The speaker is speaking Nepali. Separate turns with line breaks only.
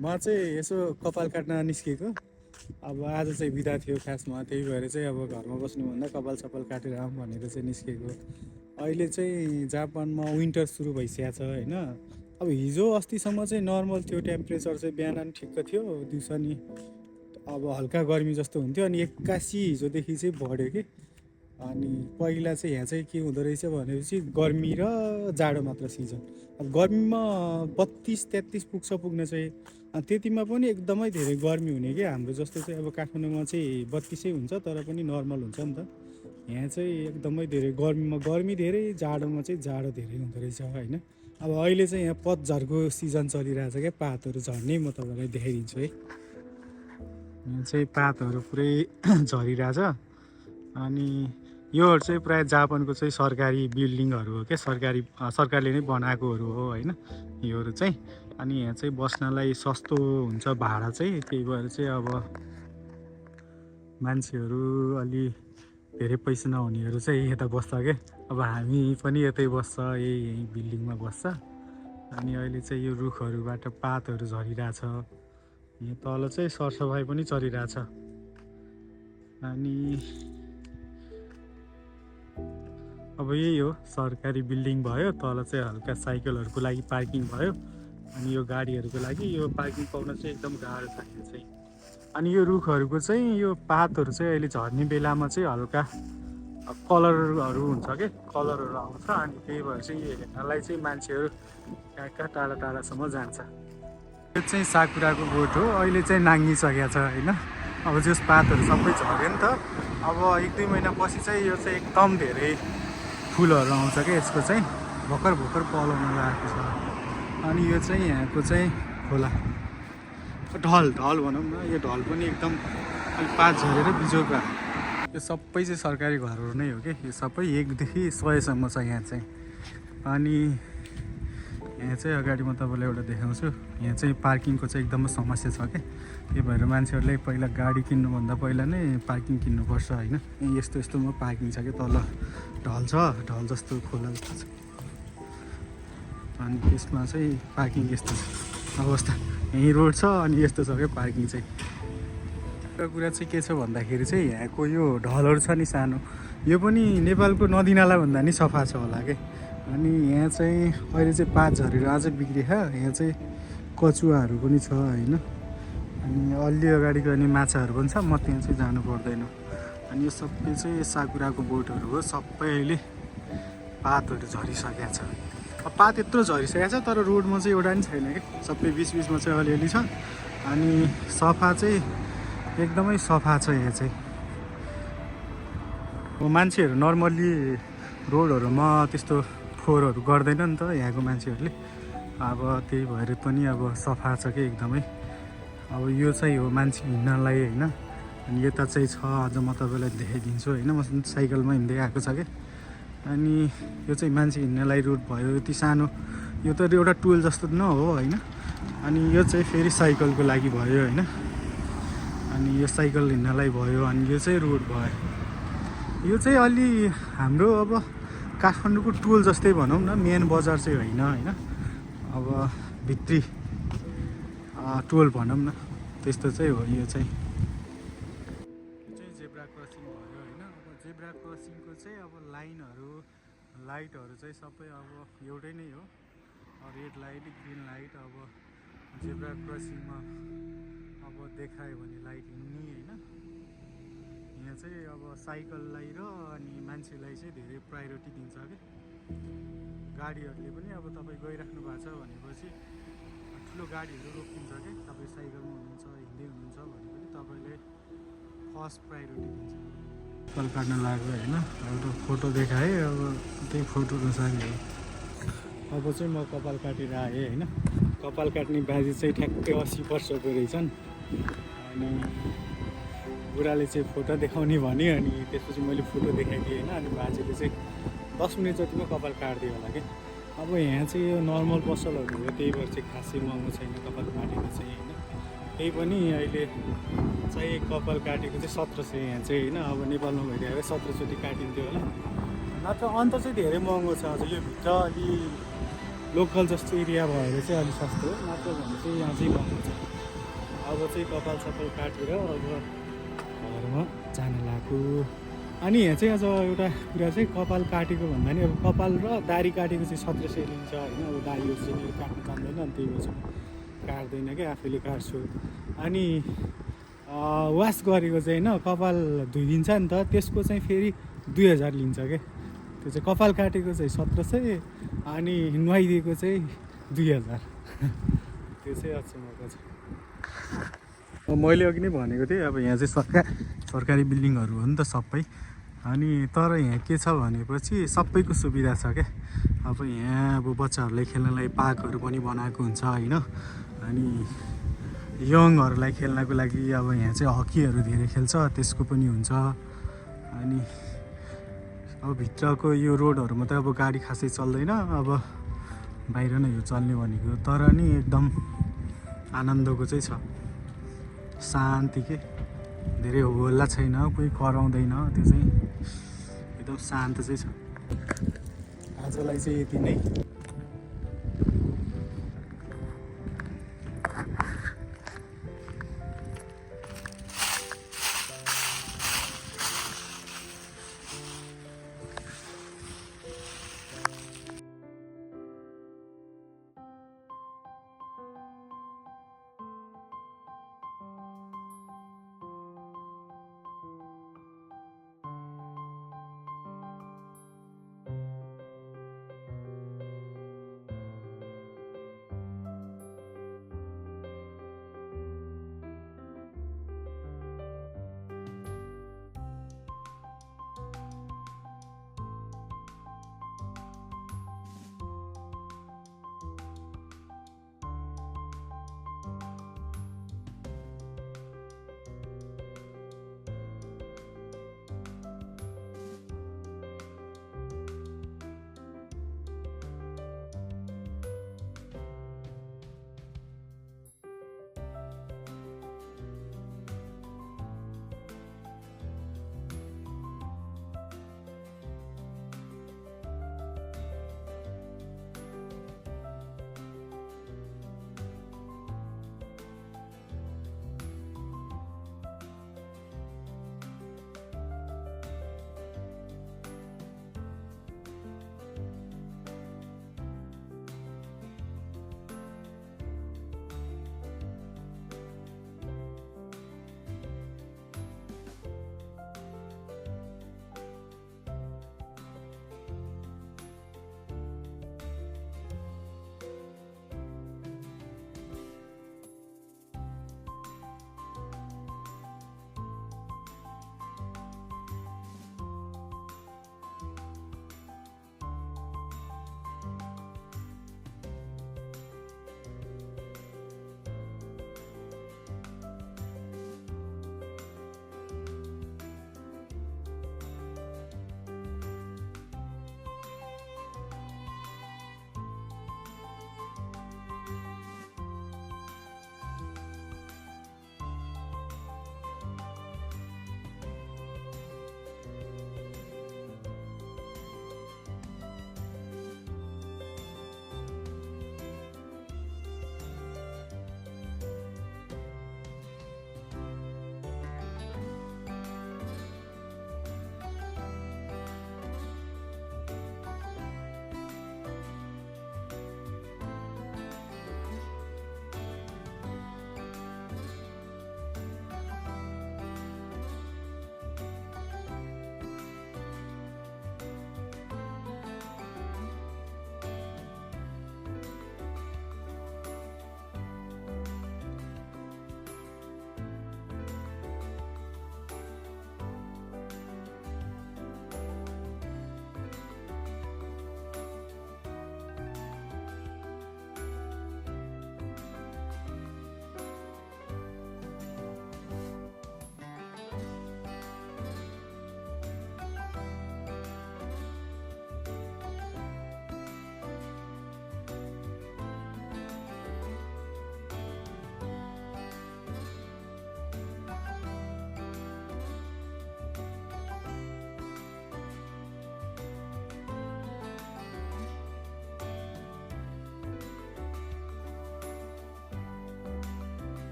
म चाहिँ यसो कपाल काट्न निस्केको। अब आज चाहिँ बिदा थियो खासमा, त्यही भएर चाहिँ अब घरमा बस्नुभन्दा कपाल सपाल काटेर आऊँ भनेर चाहिँ निस्केको। अहिले चाहिँ जापानमा विन्टर सुरु भइसकेको छ होइन। अब हिजो अस्तिसम्म चाहिँ नर्मल थियो, टेम्परेचर चाहिँ बिहान नि ठिक्क थियो, दिउँसो नि अब हल्का गर्मी जस्तो हुन्थ्यो। अनि एक्कासी हिजोदेखि चाहिँ बढ्यो कि। अनि पहिला चाहिँ यहाँ चाहिँ के हुँदो रहेछ भनेपछि गर्मी र जाडो मात्र सिजन। अब गर्मीमा 32-33 पुग्न चाहिँ, त्यतिमा पनि एकदमै धेरै गर्मी हुने कि। हाम्रो जस्तो चाहिँ अब काठमाडौँमा चाहिँ 32 हुन्छ तर पनि नर्मल हुन्छ नि त। यहाँ चाहिँ एकदमै धेरै गर्मीमा गर्मी धेरै, जाडोमा चाहिँ जाडो धेरै हुँदो रहेछ होइन। अब अहिले चाहिँ यहाँ पतझरको सिजन चलिरहेछ क्या, पातहरू झर्ने म तपाईँलाई देखाइदिन्छु है। यहाँ चाहिँ पातहरू पुरै झरिरहेछ। अनि योहरू चाहिँ प्रायः जापानको चाहिँ सरकारी बिल्डिङहरू हो क्या, सरकारले नै बनाएकोहरू हो होइन योहरू चाहिँ। अनि यहाँ चाहिँ बस्नलाई सस्तो हुन्छ भाडा चाहिँ, त्यही भएर चाहिँ अब मान्छेहरू अलि धेरै पैसा नहुनेहरू चाहिँ यता बस्छ क्या। अब हामी पनि यतै बस्छ, यही बिल्डिङमा बस्छ। अनि अहिले चाहिँ यो रुखहरूबाट पातहरू झरिरहेछ। यहाँ तल चाहिँ सरसफाइ पनि चलिरहेछ। अनि अब यही हो, सरकारी बिल्डिङ भयो, तल चाहिँ हल्का साइकलहरूको लागि पार्किङ भयो। अनि यो गाडीहरूको लागि यो पार्किङ पाउन चाहिँ एकदम गाह्रो छ यहाँ चाहिँ। अनि यो रुखहरूको चाहिँ यो पातहरू चाहिँ अहिले झर्ने बेलामा चाहिँ हल्का कलरहरू हुन्छ क्या, कलरहरू आउँछ। अनि त्यही भएर चाहिँ यो हेर्नलाई चाहिँ मान्छेहरू कहाँ कहाँ टाढा टाढासम्म जान्छ। यो चाहिँ साकुराको बोट हो, अहिले चाहिँ नाङ्गिसकेको छ होइन। अब जस पातहरू सबै झऱ्यो नि त, अब 1-2 महिनापछि चाहिँ यो चाहिँ एकदम धेरै फुलहरू आउँछ क्या यसको चाहिँ, भर्खर भर्खर पलाउन लागेको छ। अनि यो चाहिँ यहाँको चाहिँ खोला ढल भनौँ न, यो ढल पनि एकदम अलिक पात झरेर बिजोक भयो। यो सबै चाहिँ सरकारी घरहरू नै हो कि, यो सबै 1देखि 100सम्म छ यहाँ चाहिँ। अनि यहाँ चाहिँ अगाडि म तपाईँलाई एउटा देखाउँछु, यहाँ चाहिँ पार्किङको चाहिँ एकदमै समस्या छ क्या। त्यही भएर मान्छेहरूले पहिला गाडी किन्नुभन्दा पहिला नै पार्किङ किन्नुपर्छ होइन। यस्तो यस्तोमा पार्किङ छ क्या, तल ढल छ, ढल जस्तो खोला जस्तो छ। अनि त्यसमा चाहिँ पार्किङ यस्तो छ अवस्था, यहीँ रोड छ अनि यस्तो छ क्या पार्किङ चाहिँ। एउटा कुरा चाहिँ के छ भन्दाखेरि चाहिँ यहाँको यो ढलहरू छ नि सानो, यो पनि नेपालको नदीनाला भन्दा नि सफा छ होला क्या। अनि यहाँ चाहिँ अहिले चाहिँ पात झरेर अझै बिग्रिख, यहाँ चाहिँ कचुवाहरू पनि छ होइन। अनि अलि अगाडि गयो भने माछाहरू पनि छ, म त्यहाँ चाहिँ जानु पर्दैन। अनि यो सबै चाहिँ साकुराको बोटहरू हो, सबै अहिले पातहरू झरिसकेको छ। अब पात यत्रो झरिसकेको छ तर रोडमा चाहिँ एउटा पनि छैन कि, सबै बिचमा चाहिँ अलिअलि छ। अनि सफा चाहिँ एकदमै सफा छ यहाँ चाहिँ। मान्छेहरू नर्मल्ली रोडहरूमा त्यस्तो फोहोरहरू गर्दैन नि त यहाँको मान्छेहरूले, अब त्यही भएर पनि अब सफा छ कि एकदमै। अब यो चाहिँ हो मान्छे हिँड्नलाई होइन। अनि यता चाहिँ छ, अझ म तपाईँलाई देखाइदिन्छु होइन। म साइकलमा हिँड्दै आएको छ क्या। अनि यो चाहिँ मान्छे हिँड्नलाई रोड भयो, यति सानो, यो त एउटा टुल जस्तो न हो होइन। अनि यो चाहिँ फेरि साइकलको लागि भयो होइन। अनि यो साइकल हिँड्नलाई भयो। अनि यो चाहिँ रोड भयो। यो चाहिँ अलि हाम्रो अब काठमाडौँको टुल जस्तै भनौँ न, मेन बजार चाहिँ होइन होइन। अब भित्री टोल भनौँ न, त्यस्तो चाहिँ हो यो चाहिँ। यो चाहिँ जेब्रा क्रसिङ भयो होइन। अब जेब्रा क्रसिङको चाहिँ अब लाइटहरू चाहिँ सबै अब एउटै नै हो, रेड लाइट, ग्रिन लाइट। अब जेब्रा क्रसिङमा अब देखायो भने लाइट हिँड्ने होइन। यहाँ चाहिँ अब साइकललाई र अनि मान्छेलाई चाहिँ धेरै प्रायोरिटी दिन्छ कि। गाडीहरूले पनि अब तपाईँ गइराख्नु भएको छ भनेपछि ठुलो गाडीहरू रोकिन्छ क्या। तपाईँ साइकलमा हुनुहुन्छ, हिँड्दै हुनुहुन्छ भने पनि तपाईँले फर्स्ट प्रायोरिटी दिन्छ। कपाल काट्न लाग्यो होइन, अब फोटो देखाएँ, अब त्यही फोटो अनुसार हो। अब चाहिँ म कपाल काटेर आएँ होइन। कपाल काट्ने बाजे चाहिँ ठ्याक्कै 80 वर्षको रहेछन्। अनि बुढाले चाहिँ फोटो देखाउने भन्यो, अनि त्यसपछि मैले फोटो देखाइदिएँ होइन। अनि बाजेले चाहिँ 10 मिनट जतिमा कपाल काटिदियो होला कि। अब यहाँ चाहिँ यो नर्मल पसलहरू हो, त्यही भएर चाहिँ खासै महँगो छैन कपाल काटेको चाहिँ होइन। त्यही पनि अहिले चाहिँ कपाल काटेको चाहिँ 1700 यहाँ चाहिँ होइन। अब नेपालमा भइरहेको 17 चोटि काटिन्थ्यो होला, नत्र अन्त चाहिँ धेरै महँगो छ। अझ यो भित्र अलि लोकल जस्तो एरिया भएर चाहिँ अलिक सस्तो हो, नत्र भने चाहिँ यहाँ चाहिँ महँगो छ। अब चाहिँ कपाल सपाल काटेर अब घरमा जान लाग्यो। अनि यहाँ चाहिँ अझ एउटा कुरा चाहिँ कपाल काटेको भन्दा नि अब कपाल र दारी काटेको चाहिँ 1700 लिन्छ होइन। अब दारीहरू चाहिँ मेरो काट्नु जान्दैन, अनि त्यही भएर काट्दैन क्या, आफैले काट्छु। अनि वास गरेको चाहिँ होइन कपाल धोइदिन्छ नि त, त्यसको चाहिँ फेरि 2000 लिन्छ क्या। त्यो चाहिँ कपाल काटेको चाहिँ 1700 अनि नुहाइदिएको चाहिँ 2000 त्यो चाहिँ अचम्मको छ। मैले अघि नै भनेको थिएँ अब यहाँ चाहिँ सरकारी बिल्डिङहरू हो नि त सबै। अनि तर यहाँ के छ भनेपछि सबैको सुविधा छ क्या। अब यहाँ अब बच्चाहरूलाई खेल्नलाई पार्कहरू पनि बनाएको हुन्छ होइन। अनि यङहरूलाई खेल्नको लागि अब यहाँ चाहिँ हकीहरू धेरै खेल्छ, त्यसको पनि हुन्छ। अनि अब भित्रको यो रोडहरूमा त अब गाडी खासै चल्दैन, अब बाहिर नै यो चल्ने भनेको। तर नि एकदम आनन्दको चाहिँ छ, शान्ति के, धेरै हल्ला छैन, कोही कराउँदैन, त्यो चाहिँ एकदम शान्त चाहिँ छ। आजलाई चाहिँ यति नै।